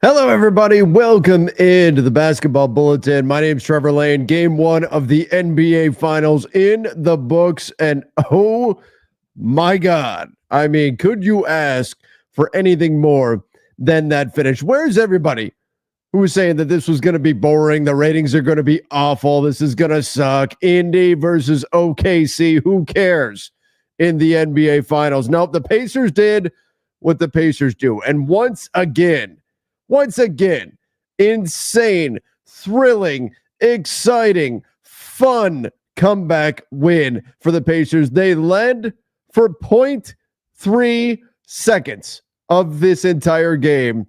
Hello, everybody. Welcome into the Basketball Bulletin. My name's Trevor Lane. Game one of the NBA Finals in the books. And oh my God, I mean, could you ask for anything more than that finish? Where's everybody who was saying that this was going to be boring? The ratings are going to be awful. This is going to suck. Indy versus OKC. Who cares in the NBA Finals? Nope, the Pacers did what the Pacers do. And once again, insane, thrilling, exciting, fun comeback win for the Pacers. They led for 0.3 seconds of this entire game,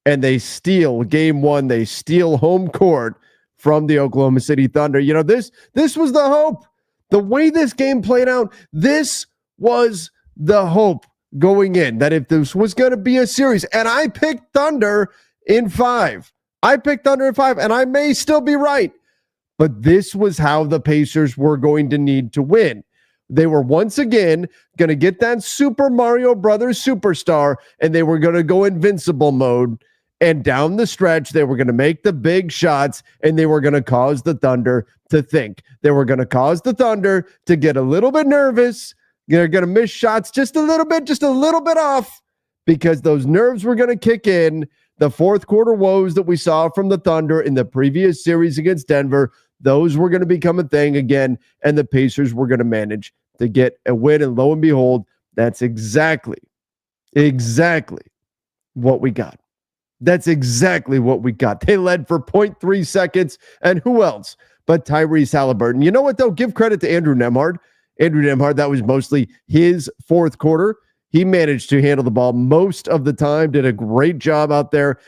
and they steal game one. They steal home court from the Oklahoma City Thunder. You know, this was the hope. The way this game played out, this was the hope going in, that if this was going to be a series, and I picked Thunder in 5. And I may still be right, but this was how the Pacers were going to need to win. They were once again going to get that Super Mario Brothers superstar, and they were going to go invincible mode, and down the stretch, they were going to make the big shots, and they were going to cause the Thunder to think. They were going to cause the Thunder to get a little bit nervous. They're going to miss shots just a little bit off, because those nerves were going to kick in. The fourth quarter woes that we saw from the Thunder in the previous series against Denver, those were going to become a thing again, and the Pacers were going to manage to get a win. And lo and behold, that's exactly what we got. That's exactly what we got. They led for 0.3 seconds, and who else but Tyrese Halliburton? You know what, though? Give credit to Andrew Nembhard. That was mostly his fourth quarter. He managed to handle the ball most of the time, did a great job out there.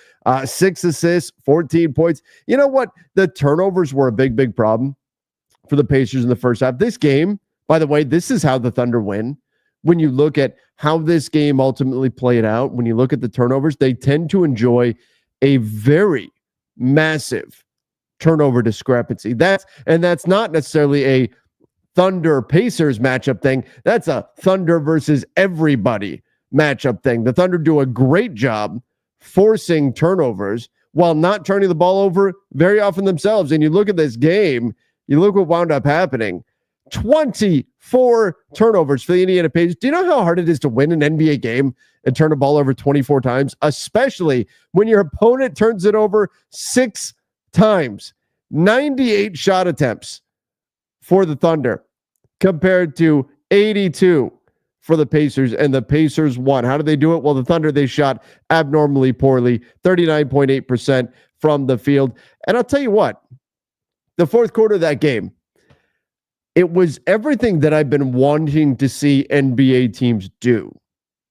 6 assists, 14 points. You know what? The turnovers were a big problem for the Pacers in the first half. This game, by the way, this is how the Thunder win. When you look at how this game ultimately played out, when you look at the turnovers, they tend to enjoy a very massive turnover discrepancy. That's not necessarily a Thunder Pacers matchup thing. That's a Thunder versus everybody matchup thing. The Thunder do a great job forcing turnovers while not turning the ball over very often themselves. And you look at this game, you look what wound up happening. 24 turnovers for the Indiana Pacers. Do you know how hard it is to win an NBA game and turn a ball over 24 times, especially when your opponent turns it over 6 times? 98 shot attempts for the Thunder compared to 82 for the Pacers, and the Pacers won. How did they do it? Well, the Thunder, they shot abnormally poorly, 39.8% from the field. And I'll tell you what, the fourth quarter of that game, it was everything that I've been wanting to see NBA teams do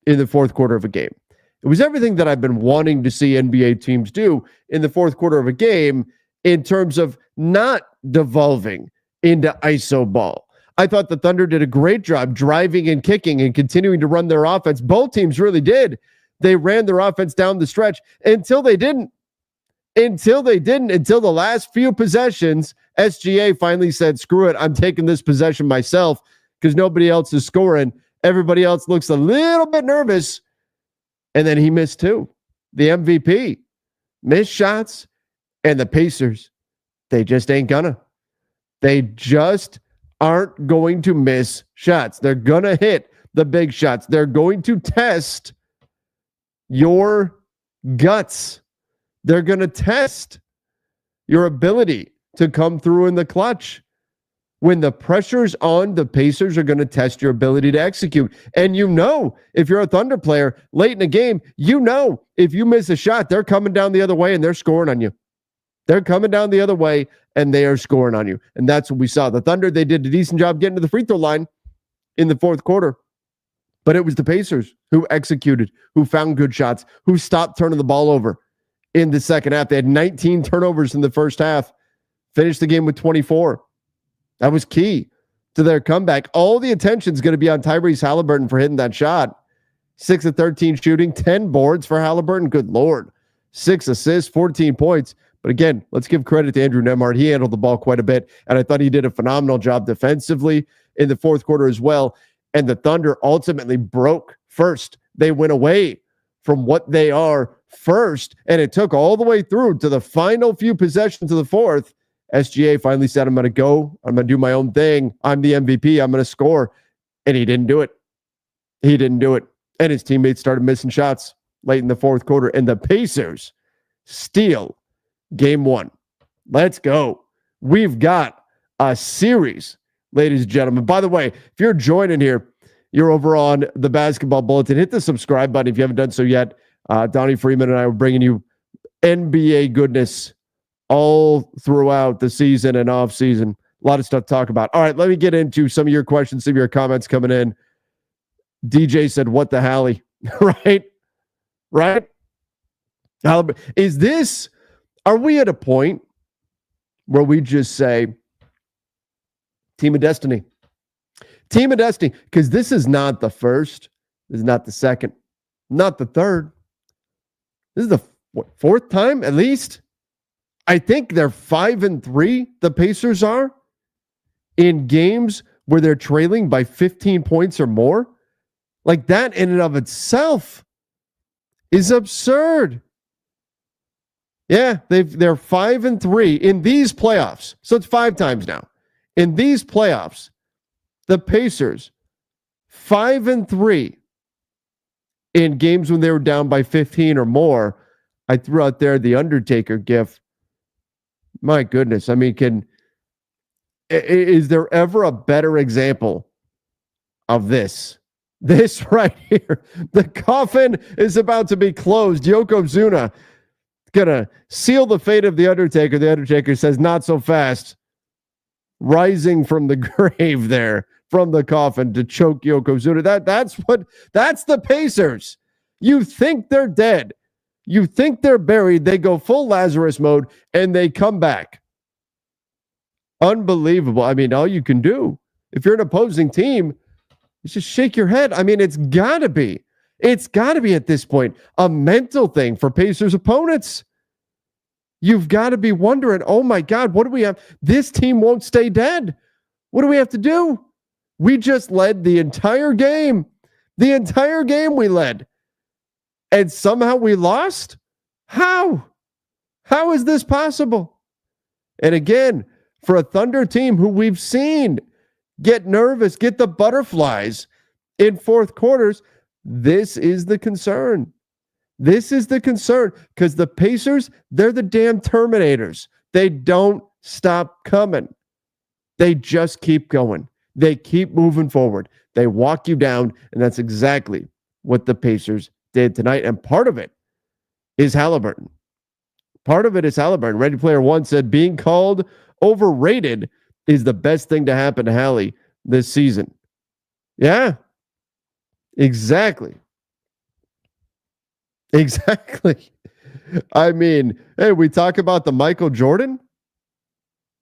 in the fourth quarter of a game. It was everything that I've been wanting to see NBA teams do in the fourth quarter of a game in terms of not devolving into ISO ball. I thought the Thunder did a great job driving and kicking and continuing to run their offense. Both teams really did. They ran their offense down the stretch until they didn't. Until the last few possessions, SGA finally said, screw it, I'm taking this possession myself because nobody else is scoring. Everybody else looks a little bit nervous. And then he missed 2. The MVP missed shots, and the Pacers, they just ain't gonna. They just aren't going to miss shots. They're going to hit the big shots. They're going to test your guts. They're going to test your ability to come through in the clutch. When the pressure's on, the Pacers are going to test your ability to execute. And you know, if you're a Thunder player late in the game, you know if you miss a shot, they're coming down the other way and they're scoring on you. They're coming down the other way and they are scoring on you. And that's what we saw. The Thunder, they did a decent job getting to the free throw line in the fourth quarter. But it was the Pacers who executed, who found good shots, who stopped turning the ball over in the second half. They had 19 turnovers in the first half, finished the game with 24. That was key to their comeback. All the attention is going to be on Tyrese Halliburton for hitting that shot. 6 of 13 shooting, 10 boards for Halliburton. Good Lord. 6 assists, 14 points. But again, let's give credit to Andrew Nembhard. He handled the ball quite a bit, and I thought he did a phenomenal job defensively in the fourth quarter as well. And the Thunder ultimately broke first. They went away from what they are first, and it took all the way through to the final few possessions of the fourth. SGA finally said, I'm going to go. I'm going to do my own thing. I'm the MVP. I'm going to score. And he didn't do it. He didn't do it. And his teammates started missing shots late in the fourth quarter. And the Pacers steal game one. Let's go. We've got a series, ladies and gentlemen. By the way, if you're joining here, you're over on the Basketball Bulletin. Hit the subscribe button if you haven't done so yet. Donnie Freeman and I are bringing you NBA goodness all throughout the season and off season. A lot of stuff to talk about. All right, let me get into some of your questions, some of your comments coming in. DJ said, what the Hallie? Right? Are we at a point where we just say, team of destiny? Team of destiny, because this is not the first, this is not the second, not the third. This is the fourth time at least. I think they're 5-3, the Pacers are, in games where they're trailing by 15 points or more. Like, that in and of itself is absurd. Yeah, they're 5-3 in these playoffs. So it's 5 times now. In these playoffs, the Pacers 5-3 in games when they were down by 15 or more. I threw out there the Undertaker gif. My goodness. I mean, is there ever a better example of this? This right here. The coffin is about to be closed. Yokozuna gonna seal the fate of the Undertaker. The Undertaker says, not so fast. Rising from the grave there, from the coffin to choke Yokozuna. That's the Pacers. You think they're dead. You think they're buried. They go full Lazarus mode and they come back. Unbelievable. I mean, all you can do if you're an opposing team is just shake your head. I mean, it's got to be at this point a mental thing for Pacers opponents. You've got to be wondering, oh my God, what do we have? This team won't stay dead. What do we have to do? We just led the entire game. The entire game we led. And somehow we lost? How? How is this possible? And again, for a Thunder team who we've seen get nervous, get the butterflies in fourth quarters, this is the concern. This is the concern because the Pacers, they're the damn Terminators. They don't stop coming. They just keep going. They keep moving forward. They walk you down, and that's exactly what the Pacers did tonight. And part of it is Halliburton. Ready Player One said being called overrated is the best thing to happen to Hallie this season. Yeah, exactly. I mean, hey, we talk about the Michael Jordan,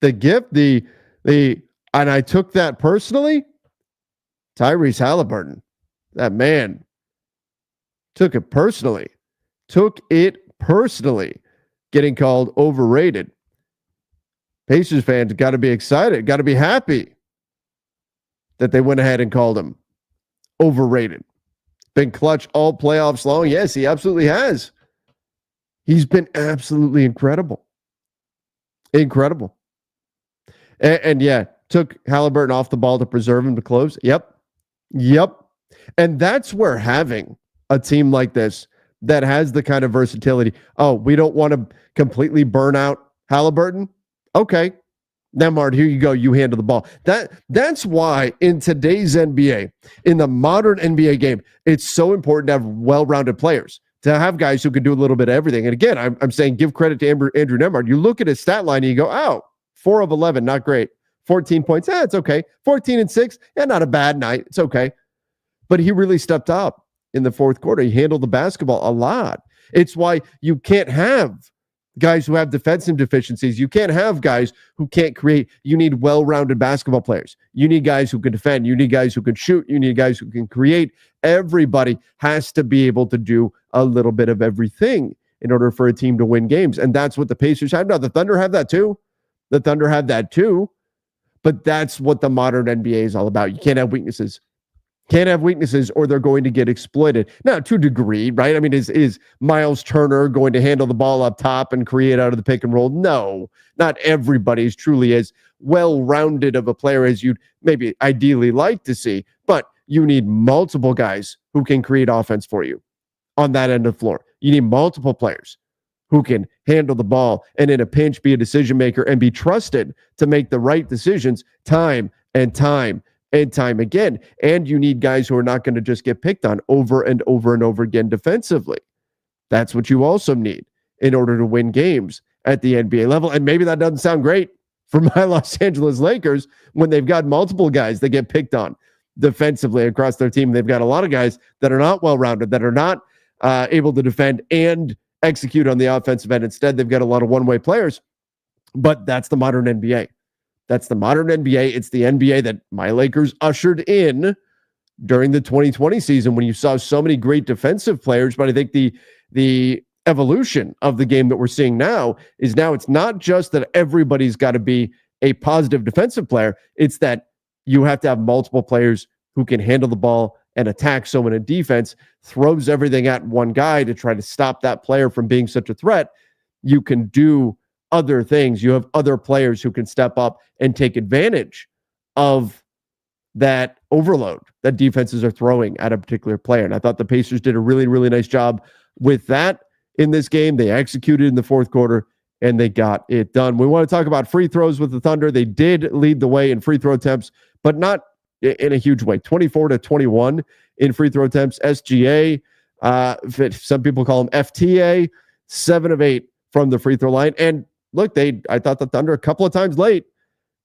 the gift, and I took that personally. Tyrese Halliburton, that man took it personally, getting called overrated. Pacers fans got to be excited, got to be happy that they went ahead and called him overrated. Been clutch all playoffs long. Yes, he absolutely has. He's been absolutely incredible. And yeah, took Halliburton off the ball to preserve him to close. Yep. And that's where having a team like this that has the kind of versatility. Oh, we don't want to completely burn out Halliburton. Okay. Nembhard, here you go. You handle the ball. That's why in today's NBA, in the modern NBA game, it's so important to have well-rounded players, to have guys who can do a little bit of everything. And again, I'm saying give credit to Andrew Nembhard. You look at his stat line and you go, oh, 4 of 11, not great. 14 points, it's okay. 14 and 6, not a bad night. It's okay. But he really stepped up in the fourth quarter. He handled the basketball a lot. It's why you can't have guys who have defensive deficiencies. You can't have guys who can't create. You need well-rounded basketball players. You need guys who can defend. You need guys who can shoot. You need guys who can create. Everybody has to be able to do a little bit of everything in order for a team to win games. And that's what the Pacers have. Now, the Thunder have that too. But that's what the modern NBA is all about. You can't have weaknesses. Can't have weaknesses or they're going to get exploited. Now, to a degree, right? I mean, is Miles Turner going to handle the ball up top and create out of the pick and roll? No, not everybody is truly as well-rounded of a player as you'd maybe ideally like to see, but you need multiple guys who can create offense for you on that end of the floor. You need multiple players who can handle the ball and in a pinch be a decision maker and be trusted to make the right decisions time and time and time again. And you need guys who are not going to just get picked on over and over and over again defensively. That's what you also need in order to win games at the NBA level. And maybe that doesn't sound great for my Los Angeles Lakers when they've got multiple guys that get picked on defensively across their team. They've got a lot of guys that are not well-rounded, that are not able to defend and execute on the offensive end. Instead, they've got a lot of one-way players. But that's the modern NBA. That's the modern NBA. It's the NBA that my Lakers ushered in during the 2020 season when you saw so many great defensive players. But I think the evolution of the game that we're seeing now is now it's not just that everybody's got to be a positive defensive player. It's that you have to have multiple players who can handle the ball and attack. So when a defense throws everything at one guy to try to stop that player from being such a threat, you can do other things. You have other players who can step up and take advantage of that overload that defenses are throwing at a particular player. And I thought the Pacers did a really, really nice job with that in this game. They executed in the fourth quarter and they got it done. We want to talk about free throws with the Thunder. They did lead the way in free throw attempts, but not in a huge way. 24-21 in free throw attempts. SGA, some people call them FTA, 7 of 8 from the free throw line. And look, I thought the Thunder a couple of times late.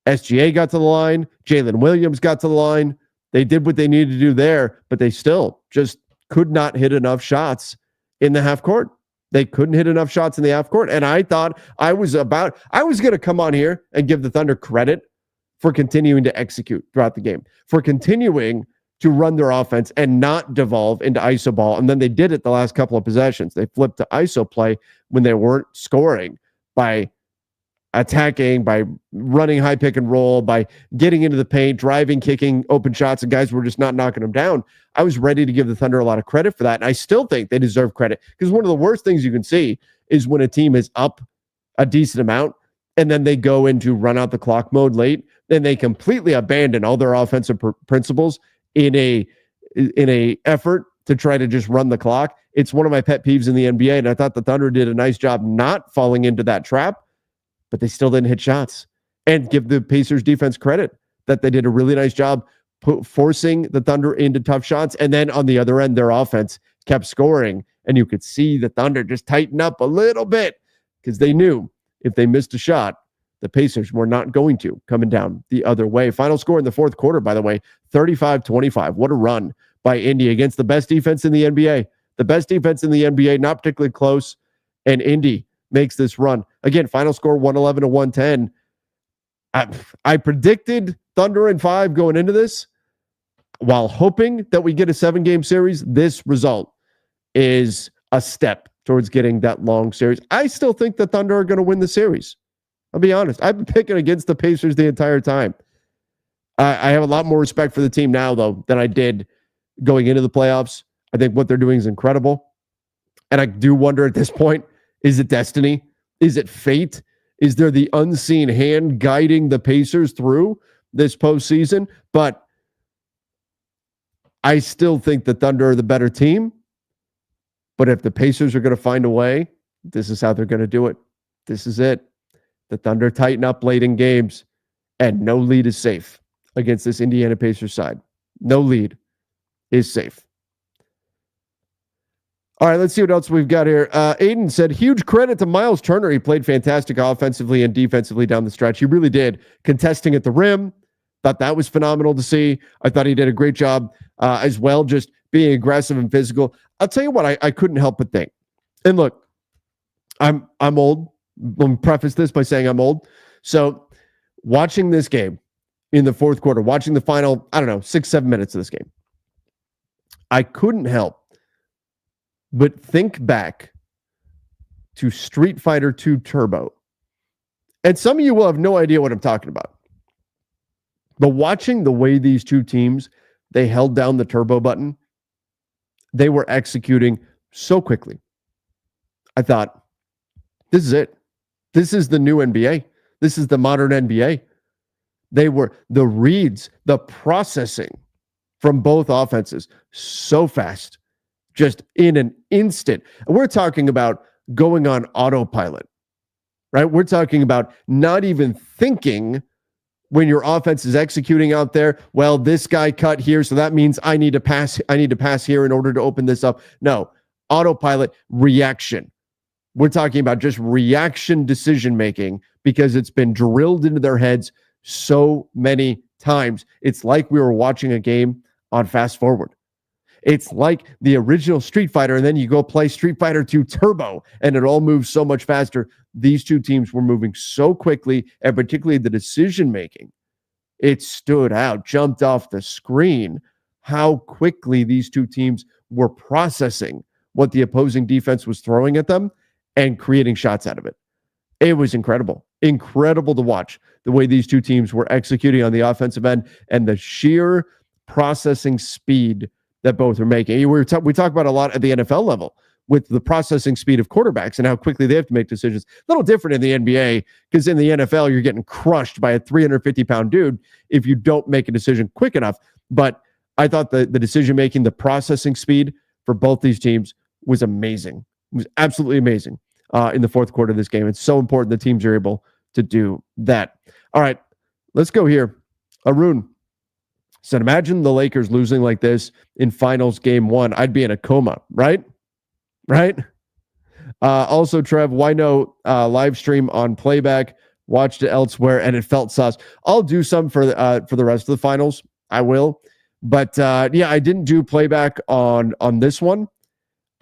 SGA got to the line. Jalen Williams got to the line. They did what they needed to do there, but they still just could not hit enough shots in the half court. They couldn't hit enough shots in the half court. And I thought I was going to come on here and give the Thunder credit for continuing to execute throughout the game, for continuing to run their offense and not devolve into ISO ball. And then they did it the last couple of possessions. They flipped to ISO play when they weren't scoring by attacking, by running high pick and roll, by getting into the paint, driving, kicking open shots, and guys were just not knocking them down. I was ready to give the Thunder a lot of credit for that. And I still think they deserve credit because one of the worst things you can see is when a team is up a decent amount and then they go into run out the clock mode late, then they completely abandon all their offensive principles in a effort to try to just run the clock. It's one of my pet peeves in the NBA, and I thought the Thunder did a nice job not falling into that trap, but they still didn't hit shots. And give the Pacers defense credit that they did a really nice job forcing the Thunder into tough shots. And then on the other end, their offense kept scoring, and you could see the Thunder just tighten up a little bit because they knew if they missed a shot, the Pacers were not going to coming down the other way. Final score in the fourth quarter, by the way, 35-25. What a run by Indy against the best defense in the NBA. The best defense in the NBA, not particularly close, and Indy makes this run. Again, final score 111-110. I predicted Thunder in 5 going into this while hoping that we get a 7-game series. This result is a step towards getting that long series. I still think the Thunder are going to win the series. I'll be honest. I've been picking against the Pacers the entire time. I have a lot more respect for the team now, though, than I did going into the playoffs. I think what they're doing is incredible. And I do wonder at this point, is it destiny? Is it fate? Is there the unseen hand guiding the Pacers through this postseason? But I still think the Thunder are the better team. But if the Pacers are going to find a way, this is how they're going to do it. This is it. The Thunder tighten up late in games, and no lead is safe against this Indiana Pacers side. No lead is safe. All right, let's see what else we've got here. Aiden said, huge credit to Miles Turner. He played fantastic offensively and defensively down the stretch. He really did. Contesting at the rim. Thought that was phenomenal to see. I thought he did a great job as well, just being aggressive and physical. I'll tell you what, I couldn't help but think. And look, I'm old. Let me preface this by saying I'm old. So watching this game in the fourth quarter, watching the final, 6-7 minutes of this game, I couldn't help but think back to Street Fighter 2 Turbo. And some of you will have no idea what I'm talking about. But watching the way these two teams they held down the turbo button. They were executing so quickly. I thought, this is it. This is the new NBA. This is the modern NBA. They were the reads, the processing from both offenses so fast, just in an instant. We're talking about going on autopilot, right? We're talking about not even thinking when your offense is executing out there. Well, this guy cut here, so that means I need to pass here in order to open this up. No, autopilot reaction. We're talking about just reaction decision making because it's been drilled into their heads so many times. It's like we were watching a game on fast forward. It's like the original Street Fighter, and then you go play Street Fighter 2 Turbo, and it all moves so much faster. These two teams were moving so quickly, and particularly the decision-making. It stood out, jumped off the screen, how quickly these two teams were processing what the opposing defense was throwing at them and creating shots out of it. It was incredible. Incredible to watch the way these two teams were executing on the offensive end and the sheer processing speed that both are making. We talk about a lot at the NFL level with the processing speed of quarterbacks and how quickly they have to make decisions. A little different in the NBA because in the NFL, you're getting crushed by a 350-pound dude if you don't make a decision quick enough. But I thought the decision-making, the processing speed for both these teams was amazing. It was absolutely amazing in the fourth quarter of this game. It's so important that teams are able to do that. All right, let's go here. Arun said, imagine the Lakers losing like this in finals game 1. I'd be in a coma, right? Right? Also, Trev, why no live stream on playback? Watched it elsewhere and it felt sus. I'll do some for the rest of the finals. I will. But yeah, I didn't do playback on this one.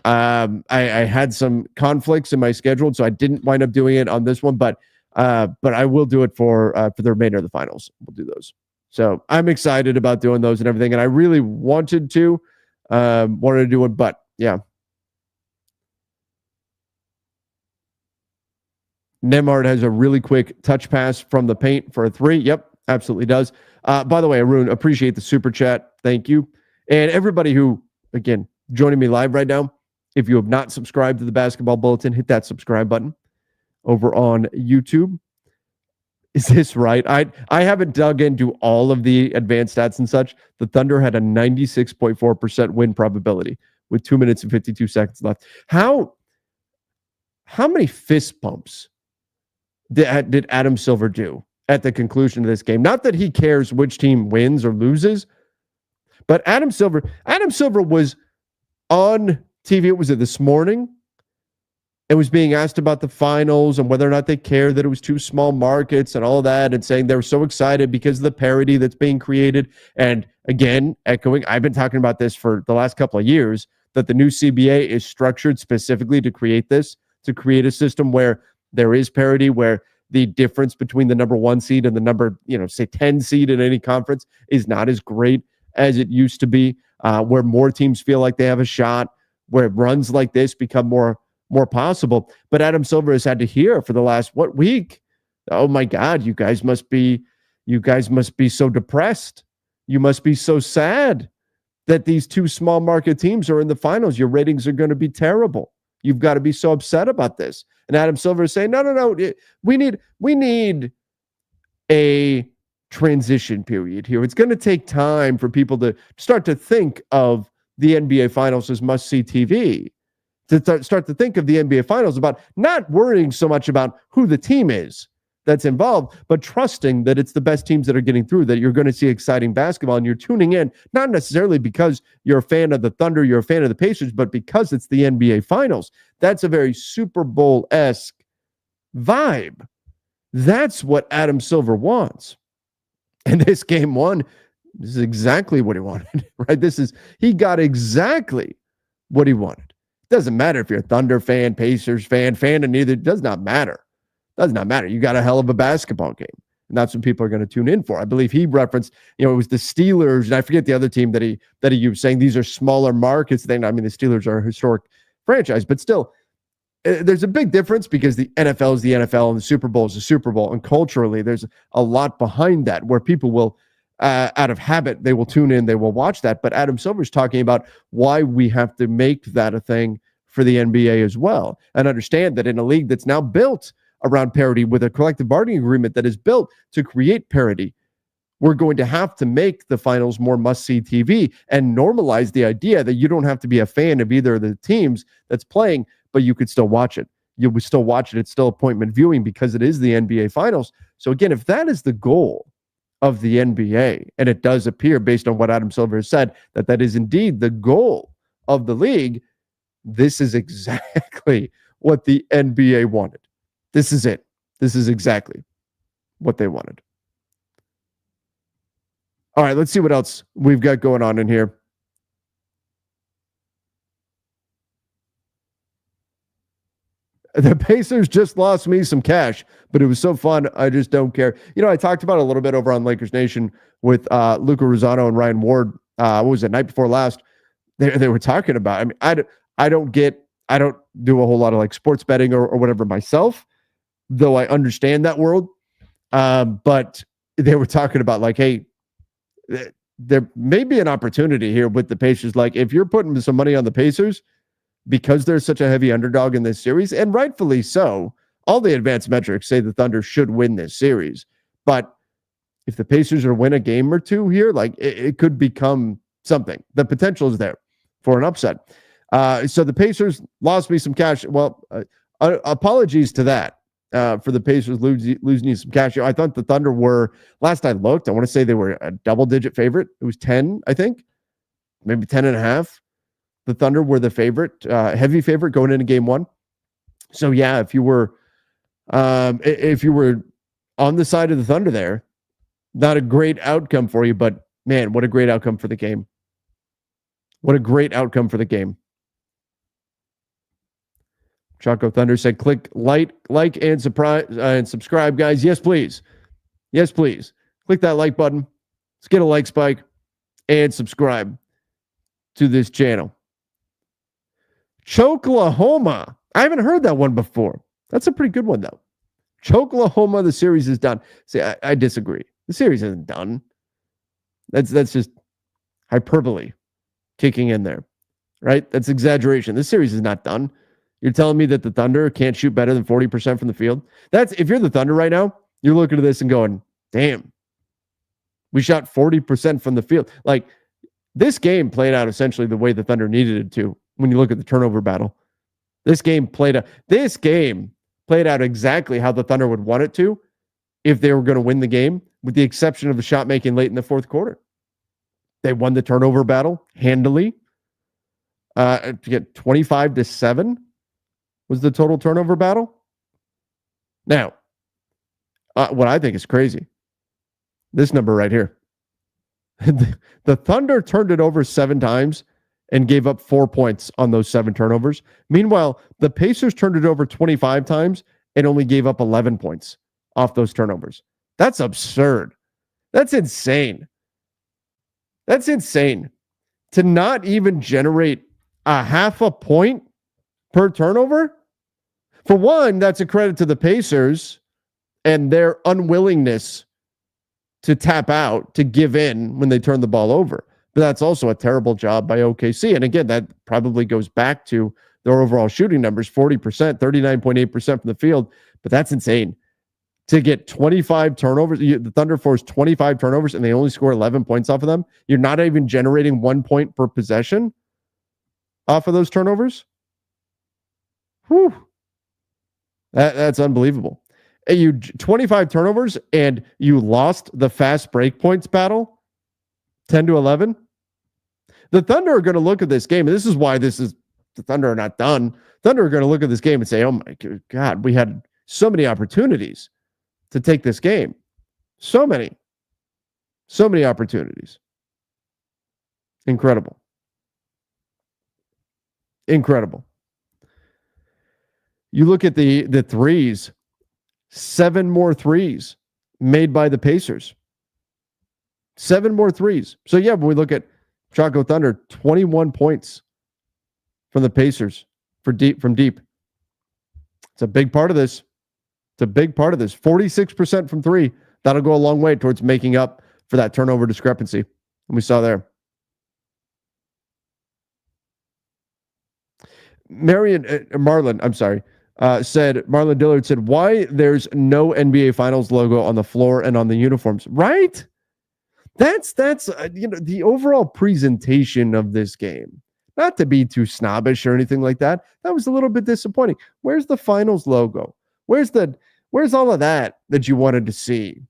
I had some conflicts in my schedule, so I didn't wind up doing it on this one, but I will do it for the remainder of the finals. We'll do those. So I'm excited about doing those and everything, and I really wanted to do it, but yeah. Nemhard has a really quick touch pass from the paint for a 3. Yep, absolutely does. By the way, Arun, appreciate the super chat. Thank you. And everybody who, again, joining me live right now, if you have not subscribed to the Basketball Bulletin, hit that subscribe button over on YouTube. Is this right? I haven't dug into all of the advanced stats and such. The Thunder had a 96.4% win probability with 2 minutes and 52 seconds left. How many fist pumps did Adam Silver do at the conclusion of this game? Not that he cares which team wins or loses, but Adam Silver was on TV. Was it this morning? It was being asked about the finals and whether or not they cared that it was 2 small markets and all that, and saying they were so excited because of the parity that's being created. And again, echoing, I've been talking about this for the last couple of years, that the new CBA is structured specifically to create this, to create a system where there is parity, where the difference between the number 1 seed and the number, say 10 seed in any conference is not as great as it used to be, where more teams feel like they have a shot, where runs like this become more possible. But Adam Silver has had to hear for the last week? Oh my God, you guys must be so depressed. You must be so sad that these 2 small market teams are in the finals. Your ratings are going to be terrible. You've got to be so upset about this. And Adam Silver is saying, no. We need a transition period here. It's going to take time for people to start to think of the NBA Finals as must-see TV, to start to think of the NBA Finals about not worrying so much about who the team is that's involved, but trusting that it's the best teams that are getting through, that you're going to see exciting basketball, and you're tuning in, not necessarily because you're a fan of the Thunder, you're a fan of the Pacers, but because it's the NBA Finals. That's a very Super Bowl-esque vibe. That's what Adam Silver wants. And this game 1, this is exactly what he wanted, right? He got exactly what he wanted. Doesn't matter if you're a Thunder fan, Pacers fan of neither. It does not matter. Does not matter. You got a hell of a basketball game. And that's what people are going to tune in for. I believe he referenced, it was the Steelers, and I forget the other team that he used, saying these are smaller markets. The Steelers are a historic franchise, but still, there's a big difference because the NFL is the NFL and the Super Bowl is the Super Bowl. And culturally, there's a lot behind that where people will out of habit, they will tune in, they will watch that. But Adam Silver's talking about why we have to make that a thing for the NBA as well, and understand that in a league that's now built around parity with a collective bargaining agreement that is built to create parity, we're going to have to make the finals more must-see TV and normalize the idea that you don't have to be a fan of either of the teams that's playing, but you could still watch it. You would still watch it. It's still appointment viewing because it is the NBA finals. So again, if that is the goal of the NBA, and it does appear based on what Adam Silver has said, that that is indeed the goal of the league, this is exactly what the NBA wanted. This is it. This is exactly what they wanted. All right, let's see what else we've got going on in here. The Pacers just lost me some cash, but it was so fun. I just don't care. You know, I talked about it a little bit over on Lakers Nation with Luca Rosano and Ryan Ward. What was it, night before last? They were talking about. I mean, I don't do a whole lot of like sports betting or whatever myself, though I understand that world. But they were talking about like, hey, there may be an opportunity here with the Pacers. Like, if you're putting some money on the Pacers because they're such a heavy underdog in this series, and rightfully so, all the advanced metrics say the Thunder should win this series. But if the Pacers are win a game or two here, like it could become something. The potential is there for an upset. So the Pacers lost me some cash. Well, apologies to that. For the Pacers losing some cash. I thought the Thunder were, last I looked, I want to say they were a double-digit favorite. It was 10, I think, maybe 10 and a half. The Thunder were the favorite, heavy favorite going into game one. So yeah, if you were on the side of the Thunder there, not a great outcome for you, but man, what a great outcome for the game. What a great outcome for the game. Choco Thunder said, click like and subscribe, guys. Yes, please. Yes, please. Click that like button. Let's get a like spike and subscribe to this channel. Choklahoma. I haven't heard that one before. That's a pretty good one, though. Choklahoma, the series is done. See, I disagree. The series isn't done. That's just hyperbole kicking in there, right? That's exaggeration. This series is not done. You're telling me that the Thunder can't shoot better than 40% from the field? That's, if you're the Thunder right now, you're looking at this and going, damn, we shot 40% from the field. Like, this game played out essentially the way the Thunder needed it to when you look at the turnover battle. This game played out exactly how the Thunder would want it to if they were going to win the game, with the exception of the shot making late in the fourth quarter. They won the turnover battle handily. To get 25-7 was the total turnover battle. Now, what I think is crazy, this number right here. The Thunder turned it over 7 times and gave up 4 points on those 7 turnovers. Meanwhile, the Pacers turned it over 25 times and only gave up 11 points off those turnovers. That's absurd. That's insane. That's insane. To not even generate a half a point per turnover? For one, that's a credit to the Pacers and their unwillingness to tap out, to give in when they turn the ball over. But that's also a terrible job by OKC. And again, that probably goes back to their overall shooting numbers, 40%, 39.8% from the field. But that's insane. To get 25 turnovers, the Thunder forced 25 turnovers and they only score 11 points off of them. You're not even generating 1 point per possession off of those turnovers. Whew. That's unbelievable. You 25 turnovers and you lost the fast break points battle 10-11. The Thunder are going to look at this game, and this is why the Thunder are not done. Thunder are going to look at this game and say, oh my God, we had so many opportunities to take this game. So many opportunities. Incredible. You look at the threes, 7 more threes made by the Pacers. 7 more threes. So yeah, when we look at Choco Thunder, 21 points from the Pacers from deep. It's a big part of this. 46% from 3. That'll go a long way towards making up for that turnover discrepancy. And we saw there. Marlon Dillard said, why there's no NBA Finals logo on the floor and on the uniforms, right? That's the overall presentation of this game. Not to be too snobbish or anything like that. That was a little bit disappointing. Where's the Finals logo? Where's all of that you wanted to see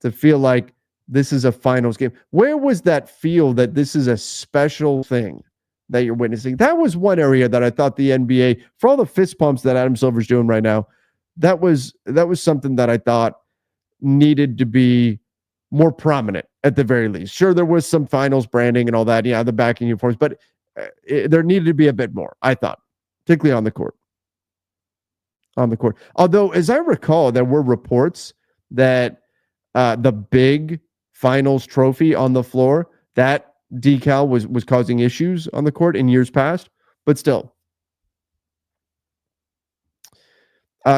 to feel like this is a Finals game? Where was that feel that this is a special thing that you're witnessing? That was one area that I thought the NBA, for all the fist pumps that Adam Silver's doing right now, that was something that I thought needed to be more prominent at the very least. Sure, there was some Finals branding and all that, the backing uniforms, but there needed to be a bit more, I thought, particularly on the court. Although, as I recall, there were reports that the big Finals trophy on the floor, that decal was causing issues on the court in years past, but still.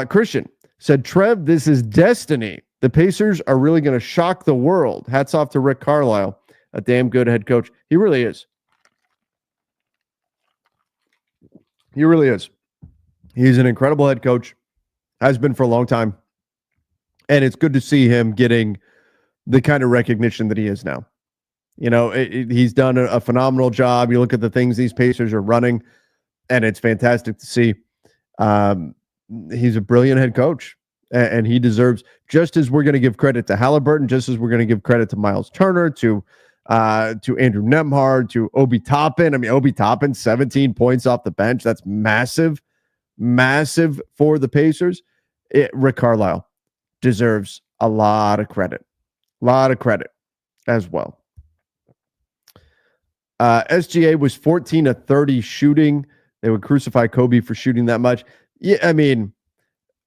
Christian said, Trev, this is destiny. The Pacers are really going to shock the world. Hats off to Rick Carlisle, a damn good head coach. He really is. He really is. He's an incredible head coach, has been for a long time. And it's good to see him getting the kind of recognition that he is now. He's done a phenomenal job. You look at the things these Pacers are running, and it's fantastic to see. He's a brilliant head coach, and he deserves, just as we're going to give credit to Halliburton, just as we're going to give credit to Miles Turner, to Andrew Nembhard, to Obi Toppin. I mean, Obi Toppin, 17 points off the bench. That's massive for the Pacers. Rick Carlisle deserves a lot of credit as well. SGA was 14 of 30 shooting. They would crucify Kobe for shooting that much. Yeah, I mean,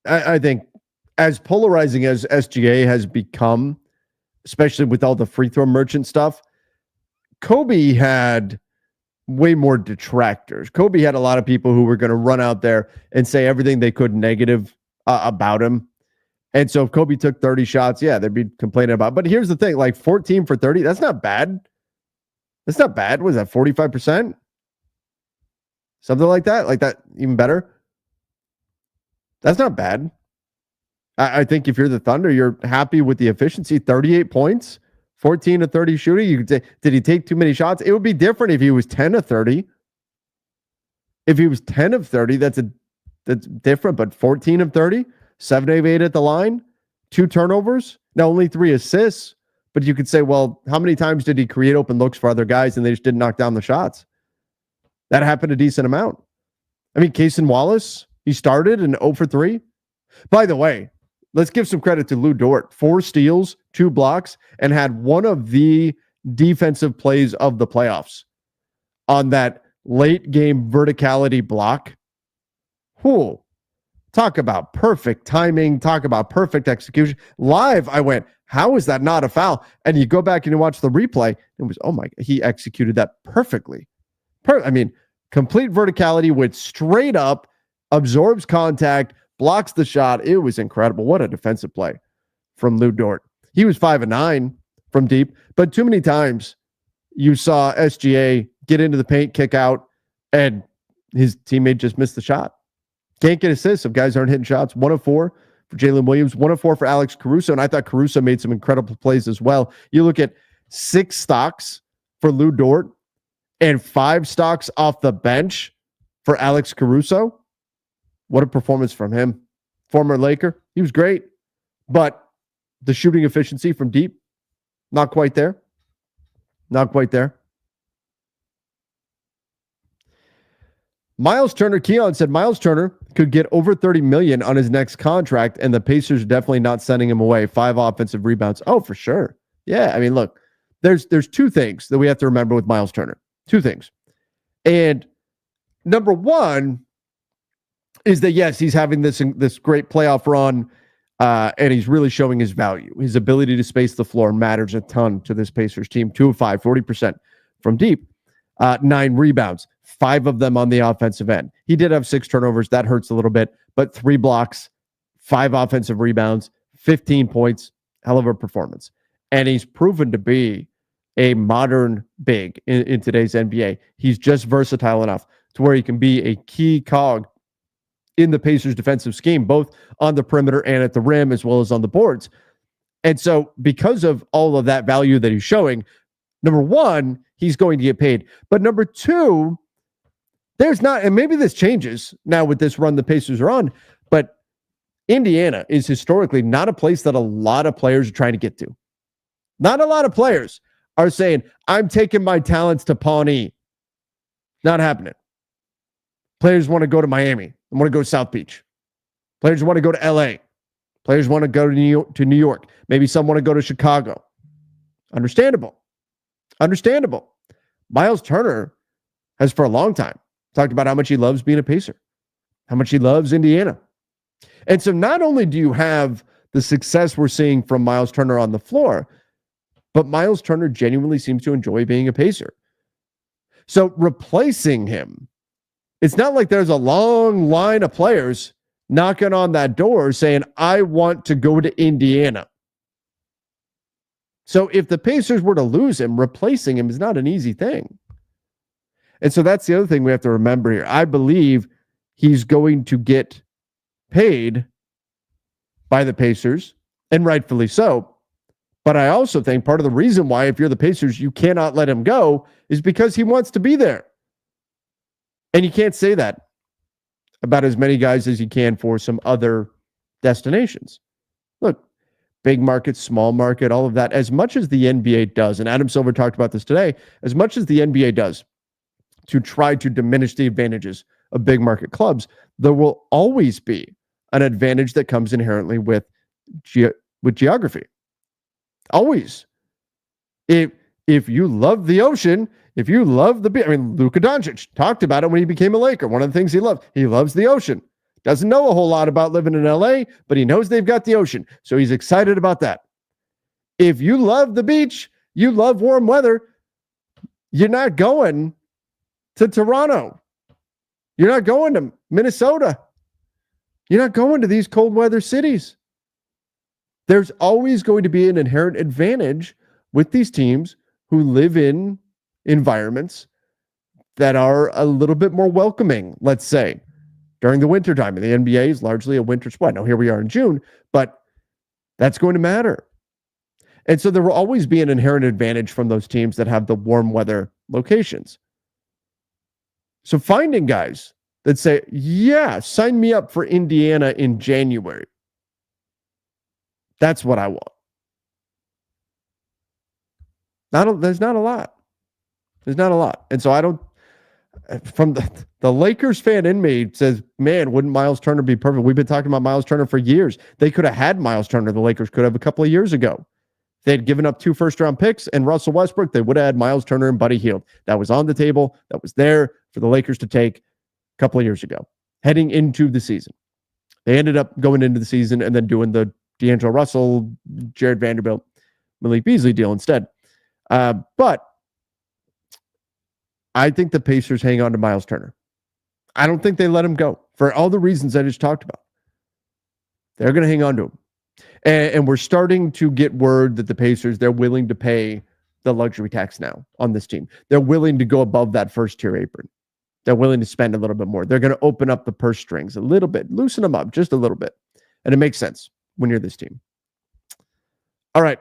I think as polarizing as SGA has become, especially with all the free throw merchant stuff, Kobe had way more detractors. Kobe had a lot of people who were going to run out there and say everything they could negative about him. And so if Kobe took 30 shots, yeah, they'd be complaining about it. But here's the thing, like 14 for 30, that's not bad. That's not bad. Was that 45%? Something like that? Like that, even better? That's not bad. I think if you're the Thunder, you're happy with the efficiency. 38 points, 14 to 30 shooting. You could say, did he take too many shots? It would be different if he was 10 of 30. If he was 10 of 30, that's different. But 14 of 30, 7 of 8 at the line, 2 turnovers, now only 3 assists. But you could say, well, how many times did he create open looks for other guys and they just didn't knock down the shots? That happened a decent amount. I mean, Cason Wallace, he started in 0 for 3. By the way, let's give some credit to Lou Dort. 4 steals, 2 blocks, and had one of the defensive plays of the playoffs on that late game verticality block. Whew. Talk about perfect timing. Talk about perfect execution. Live, I went, how is that not a foul? And you go back and you watch the replay. It was, oh my, he executed that perfectly. I mean, complete verticality with straight up, absorbs contact, blocks the shot. It was incredible. What a defensive play from Lou Dort. He was 5 of 9 from deep, but too many times you saw SGA get into the paint, kick out, and his teammate just missed the shot. Can't get assists if guys aren't hitting shots. 1 of 4 for Jalen Williams, 1 of 4 for Alex Caruso, and I thought Caruso made some incredible plays as well. You look at 6 stocks for Lou Dort and 5 stocks off the bench for Alex Caruso. What a performance from him. Former Laker. He was great. But the shooting efficiency from deep, not quite there. Not quite there. Miles Turner, Keon said Miles Turner could get over $30 million on his next contract, and the Pacers are definitely not sending him away. 5 offensive rebounds. Oh, for sure. Yeah, I mean, look, there's 2 things that we have to remember with Miles Turner. 2 things. And number 1 is that, yes, he's having this great playoff run, and he's really showing his value. His ability to space the floor matters a ton to this Pacers team. 2 of 5, 40% from deep. 9 rebounds, 5 of them on the offensive end. He did have 6 turnovers. That hurts a little bit, but 3 blocks, 5 offensive rebounds, 15 points. Hell of a performance. And he's proven to be a modern big in today's NBA. He's just versatile enough to where he can be a key cog in the Pacers' defensive scheme, both on the perimeter and at the rim, as well as on the boards. And so, because of all of that value that he's showing, number one, he's going to get paid. But number two, there's not, and maybe this changes now with this run the Pacers are on, but Indiana is historically not a place that a lot of players are trying to get to. Not a lot of players are saying, I'm taking my talents to Pawnee. Not happening. Players want to go to Miami. They want to go to South Beach. Players want to go to LA. Players want to go to New York. Maybe some want to go to Chicago. Understandable. Miles Turner has for a long time talked about how much he loves being a Pacer, how much he loves Indiana. And so not only do you have the success we're seeing from Miles Turner on the floor, but Miles Turner genuinely seems to enjoy being a Pacer. So replacing him, it's not like there's a long line of players knocking on that door saying, I want to go to Indiana. So if the Pacers were to lose him, replacing him is not an easy thing. And so that's the other thing we have to remember here. I believe he's going to get paid by the Pacers, and rightfully so. But I also think part of the reason why, if you're the Pacers, you cannot let him go is because he wants to be there. And you can't say that about as many guys as you can for some other destinations. Look, big market, small market, all of that, as much as the NBA does, and Adam Silver talked about this today, as much as the NBA does to try to diminish the advantages of big market clubs, there will always be an advantage that comes inherently with geography. Always. If you love the ocean, if you love the beach, I mean, Luka Doncic talked about it when he became a Laker. One of the things he loves the ocean. Doesn't know a whole lot about living in LA, but he knows they've got the ocean. So he's excited about that. If you love the beach, you love warm weather, you're not going to Toronto. You're not going to Minnesota. You're not going to these cold weather cities. There's always going to be an inherent advantage with these teams who live in environments that are a little bit more welcoming, let's say, during the wintertime. And the NBA is largely a winter sport. Now, here we are in June, but that's going to matter. And so there will always be an inherent advantage from those teams that have the warm weather locations. So finding guys that say, yeah, sign me up for Indiana in January. That's what I want. There's not a lot. There's not a lot. And so I don't, from the Lakers fan in me says, man, wouldn't Miles Turner be perfect? We've been talking about Miles Turner for years. They could have had Miles Turner. The Lakers could have a couple of years ago. They had given up 2 first-round picks and Russell Westbrook. They would have had Miles Turner and Buddy Hield. That was on the table. That was there for the Lakers to take a couple of years ago, heading into the season. They ended up going into the season and then doing the D'Angelo Russell, Jared Vanderbilt, Malik Beasley deal instead. But I think the Pacers hang on to Miles Turner. I don't think they let him go for all the reasons I just talked about. They're going to hang on to him. And we're starting to get word that the Pacers, they're willing to pay the luxury tax now on this team. They're willing to go above that first tier apron. They're willing to spend a little bit more. They're going to open up the purse strings a little bit, loosen them up just a little bit. And it makes sense when you're this team. All right.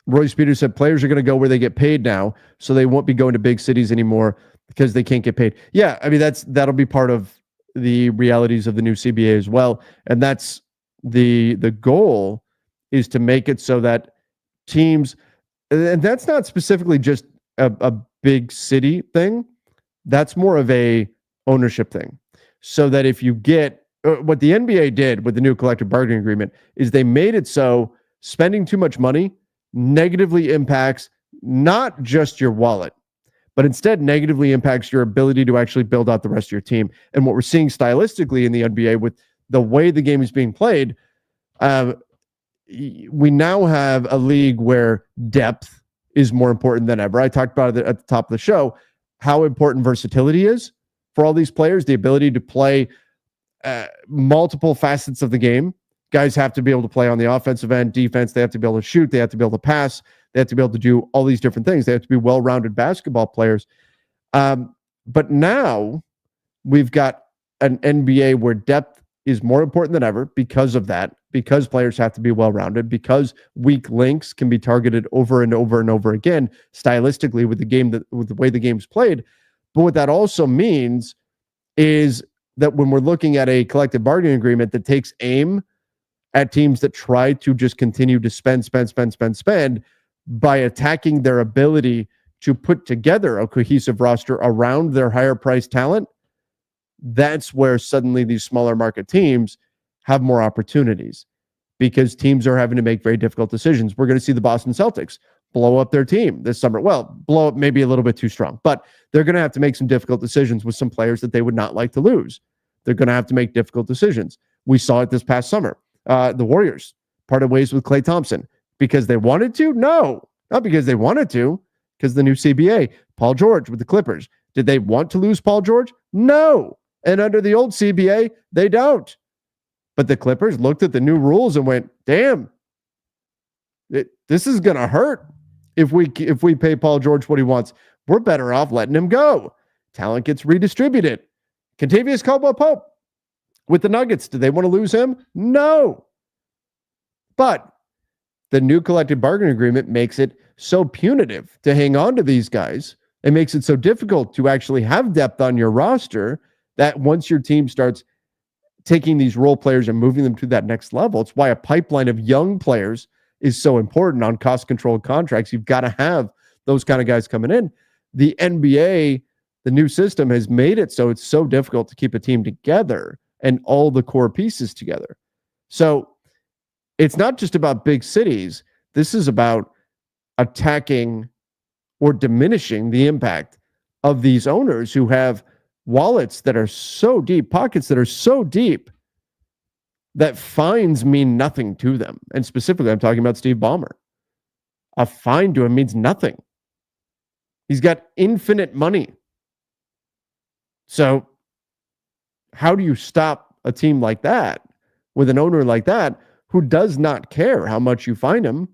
Royce Peters said players are going to go where they get paid now, so they won't be going to big cities anymore because they can't get paid. Yeah, I mean, that'll be part of the realities of the new CBA as well. And that's the goal, is to make it so that teams, and that's not specifically just a big city thing. That's more of a ownership thing. So that if you get what the NBA did with the new collective bargaining agreement is they made it so spending too much money negatively impacts not just your wallet, but instead negatively impacts your ability to actually build out the rest of your team. And what we're seeing stylistically in the NBA with the way the game is being played, we now have a league where depth is more important than ever. I talked about it at the top of the show. how important versatility is for all these players, the ability to play multiple facets of the game. Guys have to be able to play on the offensive end, defense. They have to be able to shoot. They have to be able to pass. They have to be able to do all these different things. They have to be well-rounded basketball players. But now we've got an NBA where depth is more important than ever because of that, because players have to be well-rounded, because weak links can be targeted over and over and over again stylistically with the way the game's played. But what that also means is that when we're looking at a collective bargaining agreement that takes aim at teams that try to just continue to spend by attacking their ability to put together a cohesive roster around their higher priced talent, that's where suddenly these smaller market teams have more opportunities because teams are having to make very difficult decisions. We're going to see the Boston Celtics blow up their team this summer. Well, blow up maybe a little bit too strong, but they're going to have to make some difficult decisions with some players that they would not like to lose. They're going to have to make difficult decisions. We saw it this past summer. The Warriors parted ways with Klay Thompson because they wanted to? No, not because they wanted to, because the new CBA. Paul George with the Clippers. Did they want to lose Paul George? No. And under the old CBA, they don't. But the Clippers looked at the new rules and went, damn, this is going to hurt if we pay Paul George what he wants. We're better off letting him go. Talent gets redistributed. Kentavious Caldwell-Pope with the Nuggets. Do they want to lose him? No. But the new collective bargaining agreement makes it so punitive to hang on to these guys. It makes it so difficult to actually have depth on your roster that once your team starts taking these role players and moving them to that next level, it's why a pipeline of young players is so important on cost-controlled contracts. You've got to have those kind of guys coming in. The NBA, the new system, has made it so it's so difficult to keep a team together and all the core pieces together. So it's not just about big cities. This is about attacking or diminishing the impact of these owners who have wallets that are so deep, pockets that are so deep that fines mean nothing to them. And specifically, I'm talking about Steve Ballmer. A fine to him means nothing. He's got infinite money. So how do you stop a team like that with an owner like that who does not care how much you fine him?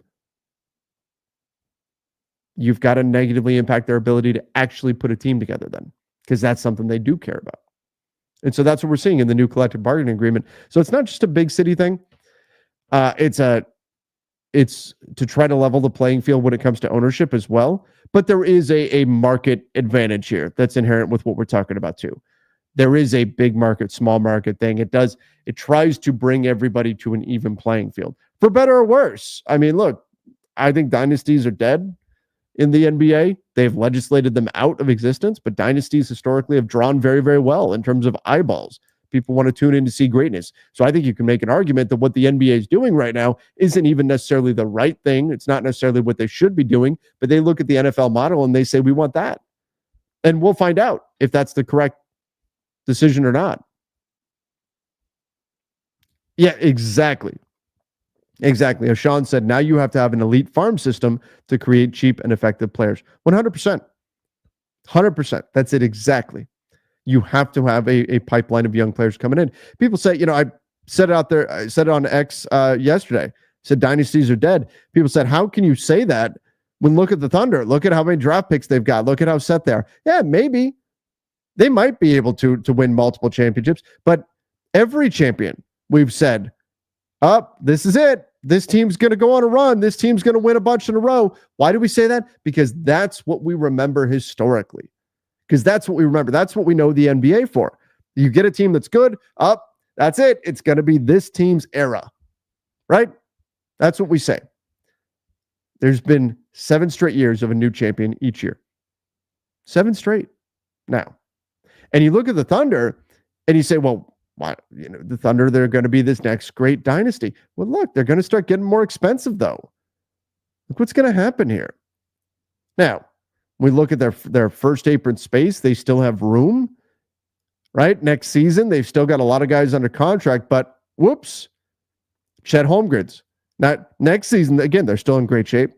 You've got to negatively impact their ability to actually put a team together then, because that's something they do care about. And so that's what we're seeing in the new collective bargaining agreement. So it's not just a big city thing. It's to try to level the playing field when it comes to ownership as well. But there is a market advantage here that's inherent with what we're talking about too. There is a big market, small market thing. It tries to bring everybody to an even playing field, for better or worse. I mean, look, I think dynasties are dead in the NBA. They've legislated them out of existence, but dynasties historically have drawn very, very well in terms of eyeballs. People want to tune in to see greatness. So I think you can make an argument that what the NBA is doing right now isn't even necessarily the right thing. It's not necessarily what they should be doing, but they look at the NFL model and they say, we want that. And we'll find out if that's the correct decision or not. Yeah, exactly. Exactly. As Sean said, now you have to have an elite farm system to create cheap and effective players. 100%. 100%. That's it exactly. You have to have a pipeline of young players coming in. People say, I said it out there, I said it on X yesterday, said dynasties are dead. People said, how can you say that when look at the Thunder? Look at how many draft picks they've got. Look at how set they are. Yeah, maybe. They might be able to win multiple championships, but every champion we've said, this is it. This team's going to go on a run. This team's going to win a bunch in a row. Why do we say that? Because that's what we remember historically. Because that's what we remember. That's what we know the NBA for. You get a team that's good, that's it. It's going to be this team's era, right? That's what we say. There's been 7 straight years of a new champion each year. 7 straight now. And you look at the Thunder and you say, well, why, the Thunder, they're going to be this next great dynasty. Well, look, they're going to start getting more expensive, though. Look what's going to happen here. Now, we look at their first apron space. They still have room, right? Next season, they've still got a lot of guys under contract, but whoops, Chet Holmgren's. Now, next season, again, they're still in great shape.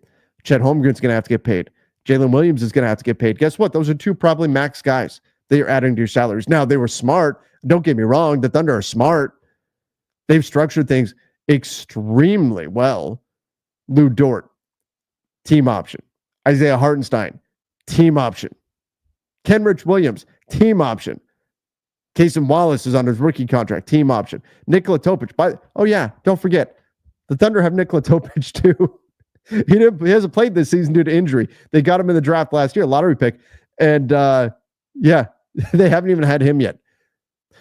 Chet Holmgren's going to have to get paid. Jalen Williams is going to have to get paid. Guess what? Those are two probably max guys that you're adding to your salaries. Now, they were smart. Don't get me wrong. The Thunder are smart. They've structured things extremely well. Lou Dort, team option. Isaiah Hartenstein, team option. Kenrich Williams, team option. Cason Wallace is on his rookie contract, team option. Nikola Topic. Oh, yeah, don't forget. The Thunder have Nikola Topic, too. He hasn't played this season due to injury. They got him in the draft last year, lottery pick. And, yeah, they haven't even had him yet.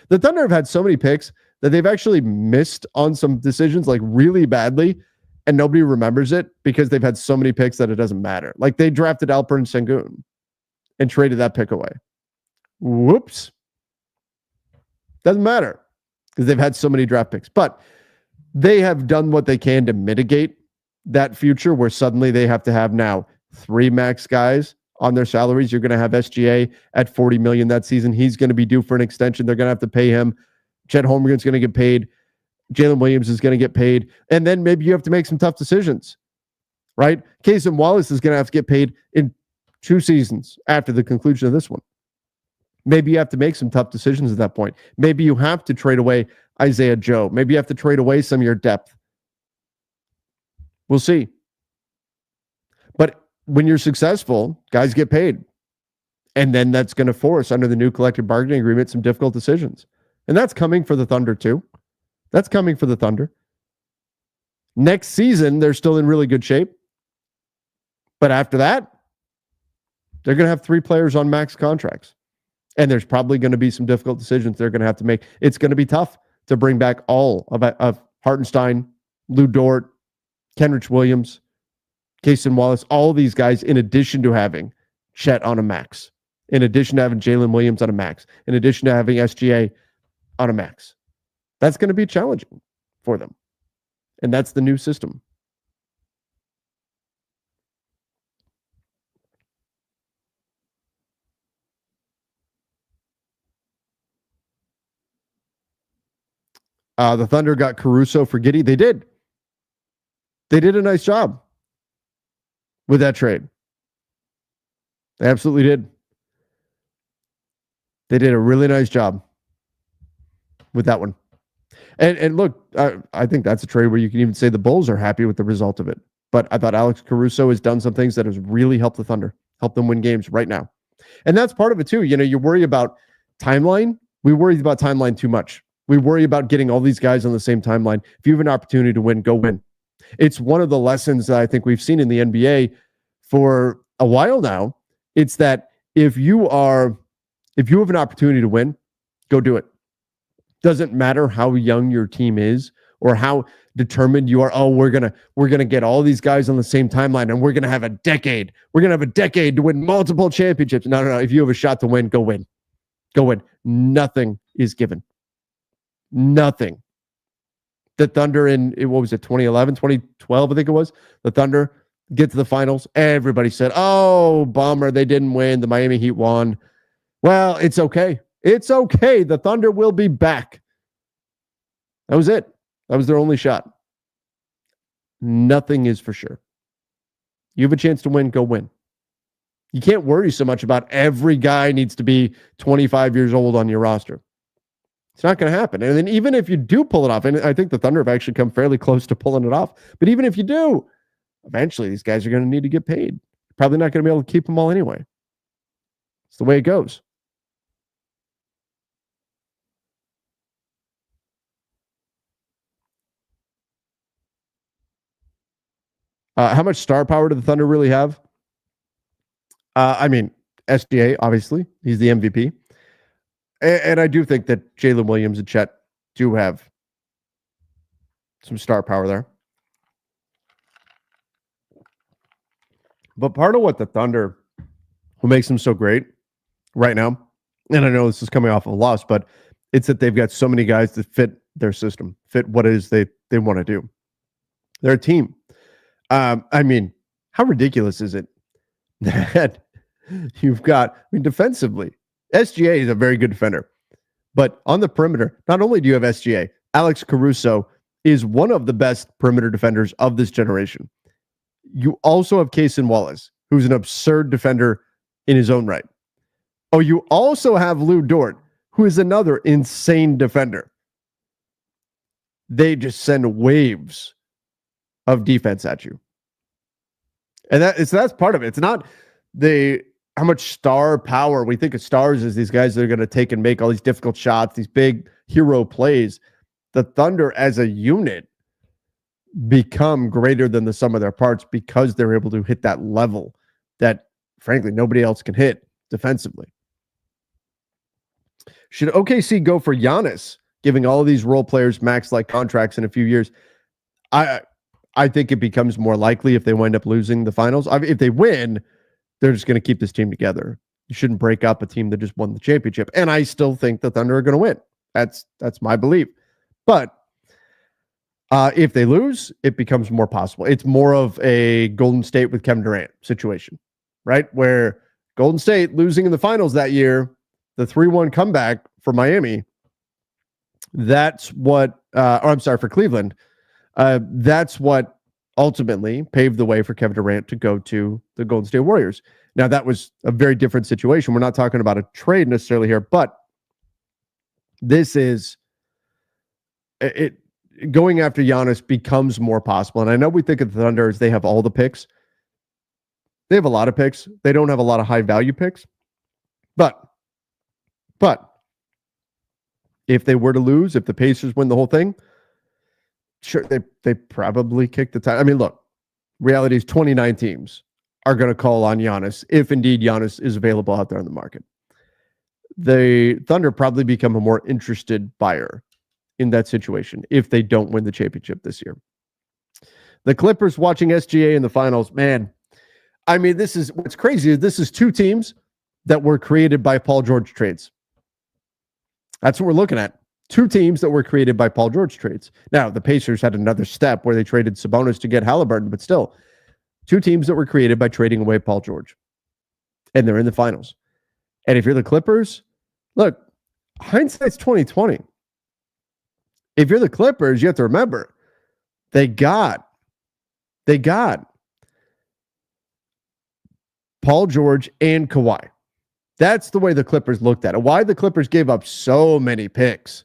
The Thunder have had so many picks that they've actually missed on some decisions, like really badly, and nobody remembers it because they've had so many picks that it doesn't matter. Like they drafted Alperen Sengun and traded that pick away. Whoops. Doesn't matter because they've had so many draft picks. But they have done what they can to mitigate that future where suddenly they have to have now 3 max guys on their salaries. You're going to have SGA at $40 million that season. He's going to be due for an extension. They're going to have to pay him. Chet Holmgren's going to get paid. Jalen Williams is going to get paid. And then maybe you have to make some tough decisions, right? Cason Wallace is going to have to get paid in 2 seasons after the conclusion of this one. Maybe you have to make some tough decisions at that point. Maybe you have to trade away Isaiah Joe. Maybe you have to trade away some of your depth. We'll see. But when you're successful, guys get paid. And then that's going to force, under the new collective bargaining agreement, some difficult decisions. And that's coming for the Thunder too. That's coming for the Thunder. Next season, they're still in really good shape. But after that, they're going to have 3 players on max contracts. And there's probably going to be some difficult decisions they're going to have to make. It's going to be tough to bring back all of Hartenstein, Lou Dort, Kenrich Williams, Cason Wallace, all these guys, in addition to having Chet on a max, in addition to having Jalen Williams on a max, in addition to having SGA on a max. That's going to be challenging for them. And that's the new system. The Thunder got Caruso for Giddey. They did. They did a nice job with that trade. They absolutely did. They did a really nice job with that one. And look, I think that's a trade where you can even say the Bulls are happy with the result of it. But I thought Alex Caruso has done some things that has really helped the Thunder, helped them win games right now. And that's part of it too. You know, you worry about timeline. We worry about timeline too much. We worry about getting all these guys on the same timeline. If you have an opportunity to win, go win. It's one of the lessons that I think we've seen in the NBA for a while now. It's that if you have an opportunity to win, go do it. Doesn't matter how young your team is or how determined you are. Oh, we're gonna get all these guys on the same timeline and we're gonna have a decade. We're gonna have a decade to win multiple championships. No. If you have a shot to win, go win. Go win. Nothing is given. Nothing. The Thunder in, what was it, 2011, 2012, I think it was. The Thunder get to the finals. Everybody said, oh, bummer, they didn't win. The Miami Heat won. Well, it's okay. It's okay. The Thunder will be back. That was it. That was their only shot. Nothing is for sure. You have a chance to win, go win. You can't worry so much about every guy needs to be 25 years old on your roster. It's not going to happen. And then even if you do pull it off, and I think the Thunder have actually come fairly close to pulling it off, but even if you do, eventually these guys are going to need to get paid. Probably not going to be able to keep them all anyway. It's the way it goes. How much star power do the Thunder really have? I mean, SGA, obviously. He's the MVP. And I do think that Jalen Williams and Chet do have some star power there. But part of what the Thunder, what makes them so great right now, and I know this is coming off of a loss, but it's that they've got so many guys that fit their system, fit what it is they want to do. They're a team. I mean, how ridiculous is it that you've got, defensively, SGA is a very good defender. But on the perimeter, not only do you have SGA, Alex Caruso is one of the best perimeter defenders of this generation. You also have Cason Wallace, who's an absurd defender in his own right. Oh, you also have Lou Dort, who is another insane defender. They just send waves of defense at you. And that's part of it. It's not how much star power we think of stars as these guys that are going to take and make all these difficult shots, these big hero plays. The Thunder as a unit become greater than the sum of their parts because they're able to hit that level that, frankly, nobody else can hit defensively. Should OKC go for Giannis, giving all of these role players max-like contracts in a few years? I think it becomes more likely if they wind up losing the finals. If they win, they're just going to keep this team together. You shouldn't break up a team that just won the championship. And I still think the Thunder are going to win. That's my belief. But if they lose, it becomes more possible. It's more of a Golden State with Kevin Durant situation, right? Where Golden State losing in the finals that year, the 3-1 comeback for Miami, that's what, for Cleveland, that's what ultimately paved the way for Kevin Durant to go to the Golden State Warriors. Now, that was a very different situation. We're not talking about a trade necessarily here, but this is it. Going after Giannis becomes more possible. And I know we think of the Thunder as they have all the picks. They have a lot of picks. They don't have a lot of high value picks. But if they were to lose, if the Pacers win the whole thing, sure, they probably kick the tie. I mean, look, reality is 29 teams are going to call on Giannis if indeed Giannis is available out there on the market. The Thunder probably become a more interested buyer in that situation if they don't win the championship this year. The Clippers watching SGA in the finals, man. I mean, this is what's crazy. This is two teams that were created by Paul George trades. That's what we're looking at. Two teams that were created by Paul George trades. Now, the Pacers had another step where they traded Sabonis to get Halliburton, but still, two teams that were created by trading away Paul George. And they're in the finals. And if you're the Clippers, look, hindsight's 2020. If you're the Clippers, you have to remember, they got Paul George and Kawhi. That's the way the Clippers looked at it. Why the Clippers gave up so many picks,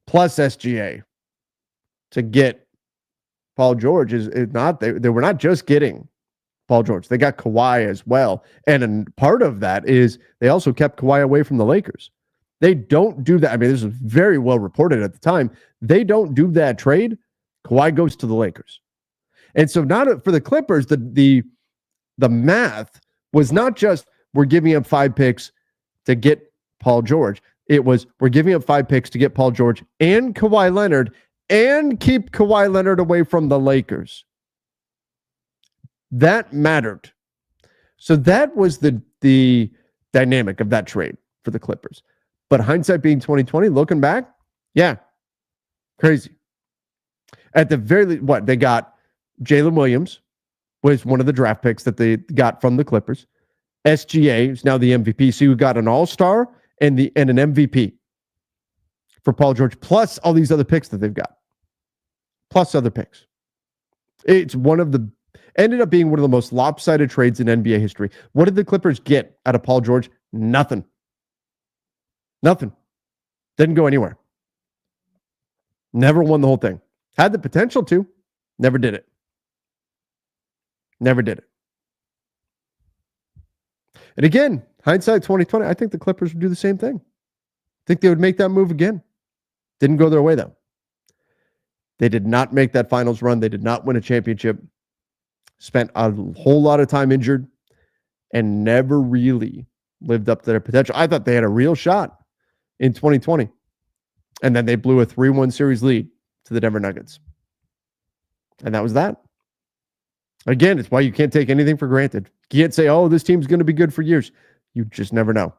plus SGA, to get Paul George is not, they were not just getting Paul George. They got Kawhi as well. And part of that is they also kept Kawhi away from the Lakers. They don't do that. I mean, this was very well reported at the time. They don't do that trade. Kawhi goes to the Lakers. And so not for the Clippers, the math was not just we're giving up 5 picks to get Paul George. It was we're giving up 5 picks to get Paul George and Kawhi Leonard and keep Kawhi Leonard away from the Lakers. That mattered. So that was the dynamic of that trade for the Clippers. But hindsight being 2020, looking back, yeah, crazy. At the very least, what they got, Jalen Williams was one of the draft picks that they got from the Clippers. SGA is now the MVP. So you got an all-star and an MVP for Paul George, plus all these other picks that they've got, plus other picks. It's ended up being one of the most lopsided trades in NBA history. What did the Clippers get out of Paul George? Nothing. Didn't go anywhere. Never won the whole thing. Had the potential to. Never did it. And again, hindsight 2020, I think the Clippers would do the same thing. I think they would make that move again. Didn't go their way, though. They did not make that finals run. They did not win a championship. Spent a whole lot of time injured and never really lived up to their potential. I thought they had a real shot in 2020. And then they blew a 3-1 series lead to the Denver Nuggets. And that was that. Again, it's why you can't take anything for granted. You can't say, oh, this team's going to be good for years. You just never know.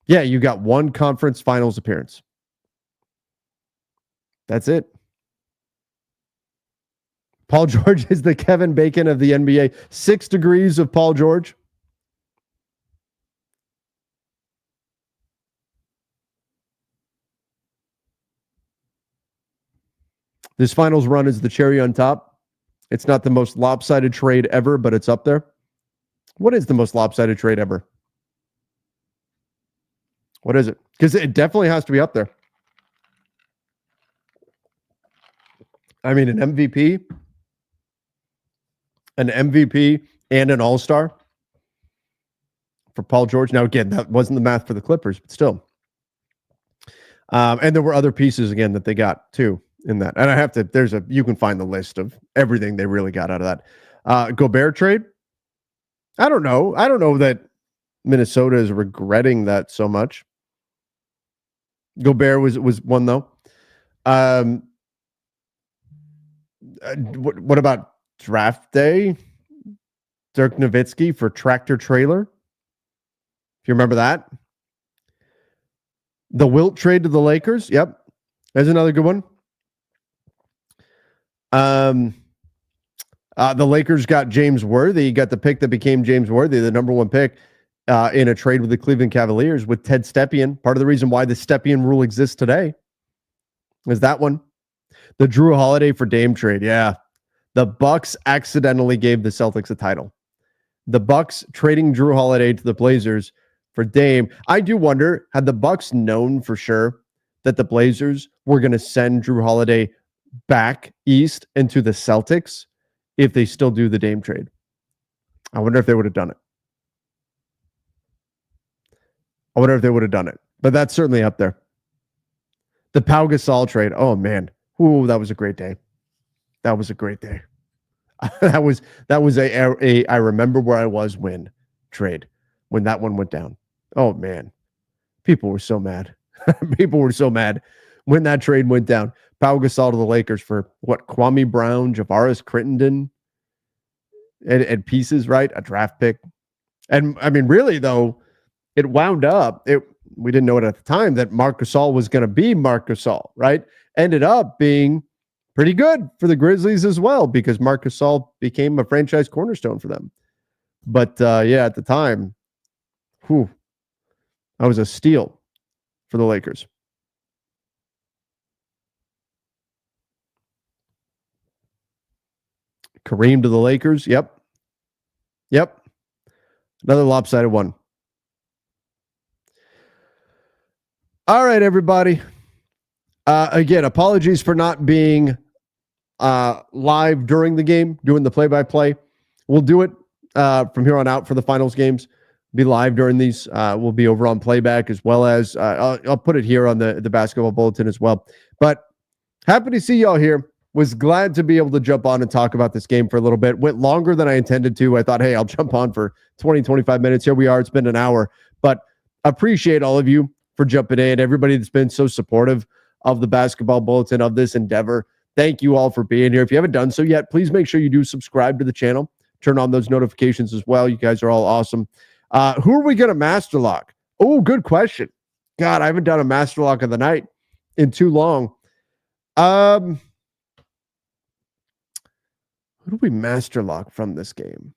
Yeah, you got one conference finals appearance. That's it. Paul George is the Kevin Bacon of the NBA. 6 degrees of Paul George. This finals run is the cherry on top. It's not the most lopsided trade ever, but it's up there. What is the most lopsided trade ever? What is it? Because it definitely has to be up there. I mean, an MVP and an all-star for Paul George. Now, again, that wasn't the math for the Clippers, but still. And there were other pieces, again, that they got, too, in that. And I have to, you can find the list of everything they really got out of that. Gobert trade? I don't know. I don't know that Minnesota is regretting that so much. Gobert was one, though. What about draft day? Dirk Nowitzki for tractor trailer. If you remember that. The Wilt trade to the Lakers. Yep. There's another good one. The Lakers got James Worthy. Got the pick that became James Worthy, the number one pick in a trade with the Cleveland Cavaliers with Ted Stepien. Part of the reason why the Stepien rule exists today is that one. The Drew Holiday for Dame trade. Yeah. The Bucks accidentally gave the Celtics a title. The Bucks trading Drew Holiday to the Blazers for Dame. I do wonder, had the Bucks known for sure that the Blazers were going to send Drew Holiday back east into the Celtics if they still do the Dame trade? I wonder if they would have done it. But that's certainly up there. The Pau Gasol trade. Oh, man. Ooh, that was a great day. That was a I remember where I was when trade, when that one went down. Oh, man. People were so mad. People were so mad when that trade went down. Pau Gasol to the Lakers for what? Kwame Brown, Javaris Crittenden, and pieces, right? A draft pick. And I mean, really, though, it wound up, we didn't know it at the time that Marc Gasol was going to be Marc Gasol, right? Ended up being pretty good for the Grizzlies as well because Marc Gasol became a franchise cornerstone for them. But yeah, at the time, that was a steal for the Lakers. Kareem to the Lakers. Yep. Another lopsided one. All right, everybody. Again, apologies for not being live during the game, doing the play-by-play. We'll do it from here on out for the finals games. Be live during these. We'll be over on playback as well as I'll put it here on the basketball bulletin as well. But happy to see y'all here. Was glad to be able to jump on and talk about this game for a little bit. Went longer than I intended to. I thought, hey, I'll jump on for 20, 25 minutes. Here we are. It's been an hour. But appreciate all of you for jumping in. Everybody that's been so supportive of the basketball bulletin, of this endeavor. Thank you all for being here. If you haven't done so yet, please make sure you do subscribe to the channel. Turn on those notifications as well. You guys are all awesome. Who are we going to master lock? Oh, good question. God, I haven't done a master lock of the night in too long. Who do we master lock from this game?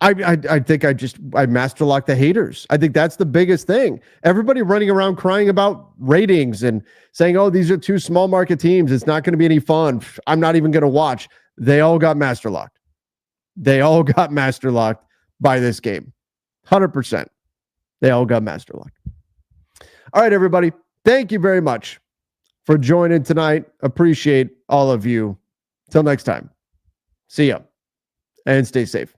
I think I master lock the haters. I think that's the biggest thing. Everybody running around crying about ratings and saying, oh, these are two small market teams. It's not going to be any fun. I'm not even going to watch. They all got master locked. They all got master locked by this game. 100%. They all got master locked. All right, everybody. Thank you very much for joining tonight. Appreciate all of you. Till next time. See ya and stay safe.